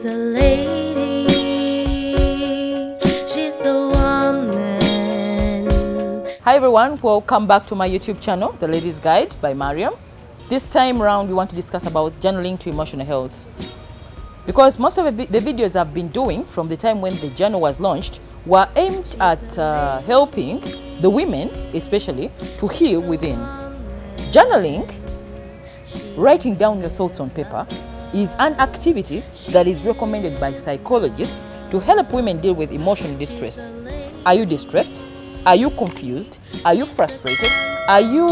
She's a lady, she's a woman. Hi everyone, welcome back to my YouTube channel, The Ladies Guide by Mariam. This time around we want to discuss about journaling to emotional health. Because most of the videos I've been doing from the time when the journal was launched were aimed at helping the women, especially, to heal within. Journaling, writing down your thoughts on paper, is an activity that is recommended by psychologists to help women deal with emotional distress. Are you distressed? Are you confused? Are you frustrated? Are you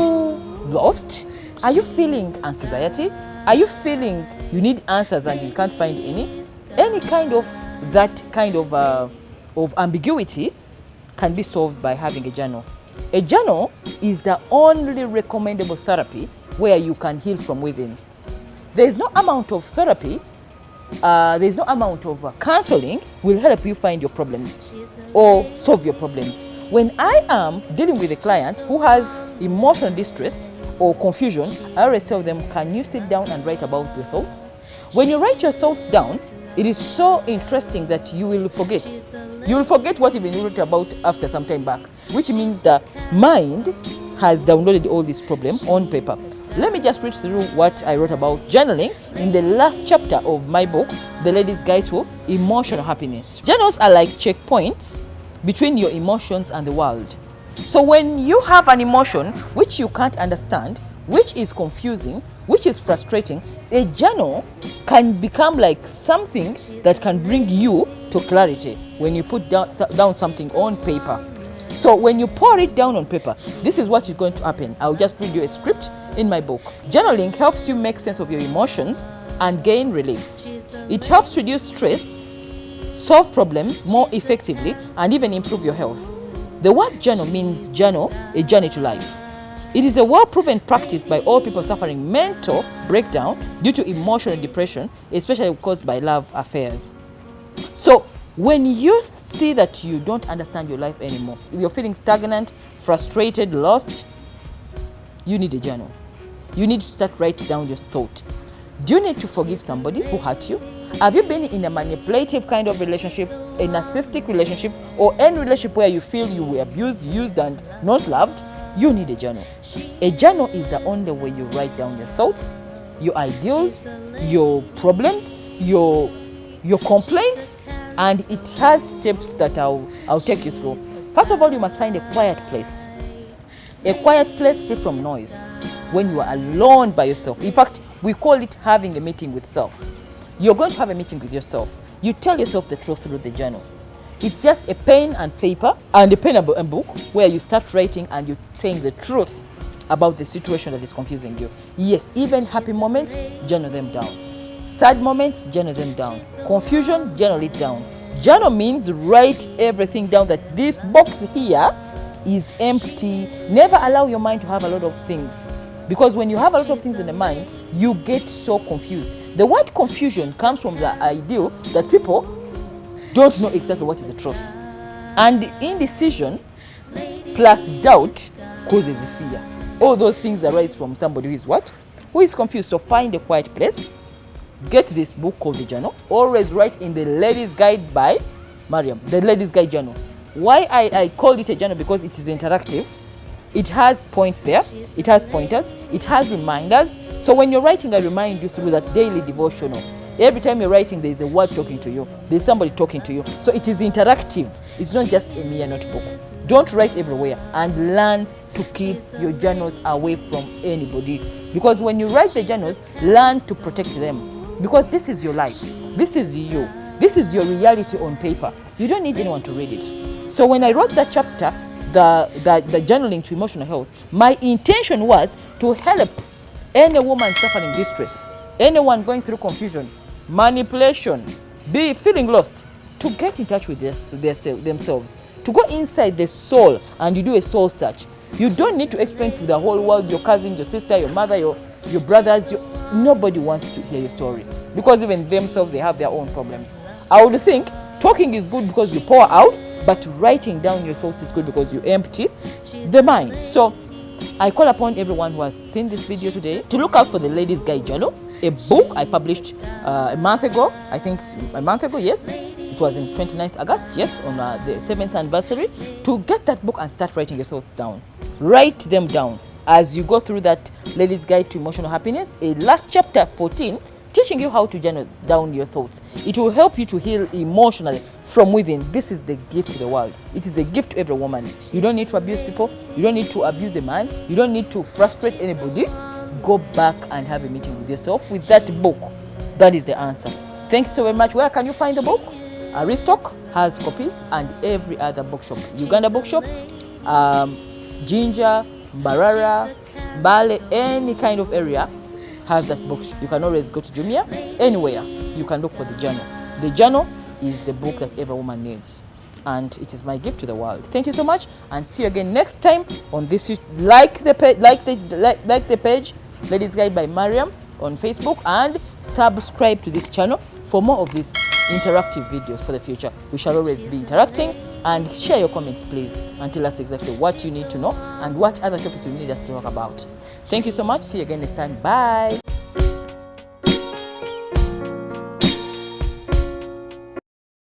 lost? Are you feeling anxiety? Are you feeling you need answers and you can't find any? Any kind of that kind of ambiguity can be solved by having a journal. A journal is the only recommendable therapy where you can heal from within. There is no amount of therapy, there is no amount of counseling will help you find your problems or solve your problems. When I am dealing with a client who has emotional distress or confusion, I always tell them, can you sit down and write about your thoughts? When you write your thoughts down, it is so interesting that you will forget. You will forget what you've been wrote about after some time back, which means the mind has downloaded all this problem on paper. Let me just read through what I wrote about journaling in the last chapter of my book, The Ladies Guide to Emotional Happiness. Journals are like checkpoints between your emotions and the world. So when you have an emotion which you can't understand, which is confusing, which is frustrating, a journal can become like something that can bring you to clarity when you put down something on paper. So when you pour it down on paper, this is what is going to happen. I'll just read you a script in my book. Journaling helps you make sense of your emotions and gain relief. It helps reduce stress, solve problems more effectively, and even improve your health. The word journal means journal, a journey to life. It is a well-proven practice by all people suffering mental breakdown due to emotional depression, especially caused by love affairs. So when you see that you don't understand your life anymore, you're feeling stagnant, frustrated, lost, you need a journal. You need to start writing down your thought. Do you need to forgive somebody who hurt you? Have you been in a manipulative kind of relationship, a narcissistic relationship, or any relationship where you feel you were abused, used, and not loved? You need a journal. A journal is the only way you write down your thoughts, your ideals, your problems, your complaints, and it has steps that I'll take you through. First of all, you must find a quiet place. A quiet place free from noise, when you are alone by yourself. In fact, we call it having a meeting with self. You're going to have a meeting with yourself. You tell yourself the truth through the journal. It's just a pen and paper and a pen and a book where you start writing and you're saying the truth about the situation that is confusing you. Yes, even happy moments, journal them down. Sad moments, journal them down. Confusion, journal it down. Journal means write everything down, that this box here is empty. Never allow your mind to have a lot of things. Because when you have a lot of things in the mind, you get so confused. The word confusion comes from the idea that people don't know exactly what is the truth. And indecision plus doubt causes fear. All those things arise from somebody who is what? Who is confused. So find a quiet place. Get this book called the journal. Always write in the Ladies Guide by Mariam, the Ladies Guide journal. Why I called it a journal? Because it is interactive. It has points there. It has pointers. It has reminders. So when you're writing, I remind you through that daily devotional. Every time you're writing, there's a word talking to you. There's somebody talking to you. So it is interactive. It's not just a mere notebook. Don't write everywhere, and learn to keep your journals away from anybody. Because when you write the journals, learn to protect them. Because this is your life. This is you. This is your reality on paper. You don't need anyone to read it. So when I wrote that chapter, the journaling to emotional health, my intention was to help any woman suffering distress, anyone going through confusion, manipulation, feeling lost, to get in touch with themselves, to go inside the soul and you do a soul search. You don't need to explain to the whole world, your cousin, your sister, your mother, your brothers. Nobody wants to hear your story, because even themselves, they have their own problems. I would think talking is good because you pour out, but writing down your thoughts is good because you empty the mind. So I call upon everyone who has seen this video today to look out for the Ladies Guide journal. a book I published a month ago. I think a month ago, yes. It was in 29th August, yes, on the 7th anniversary. To get that book and start writing yourself down. Write them down. As you go through that Lady's Guide to Emotional Happiness, a last chapter 14, teaching you how to journal down your thoughts. It will help you to heal emotionally from within. This is the gift to the world. It is a gift to every woman. You don't need to abuse people. You don't need to abuse a man. You don't need to frustrate anybody. Go back and have a meeting with yourself with that book. That is the answer. Thank you so very much. Where can you find the book? Aristoc has copies, and every other bookshop. Uganda bookshop, Ginger, Mbarara, Mbale, any kind of area has that book. You can always go to Jumia, anywhere. You can look for the journal. The journal is the book that every woman needs, and it is my gift to the world. Thank you so much, and see you again next time on this. Like the page, Ladies Guide by Mariam on Facebook, and subscribe to this channel for more of these interactive videos for the future. We shall always be interacting, and share your comments please and tell us exactly what you need to know and what other topics you need us to talk about. Thank you so much. See you again next time. Bye.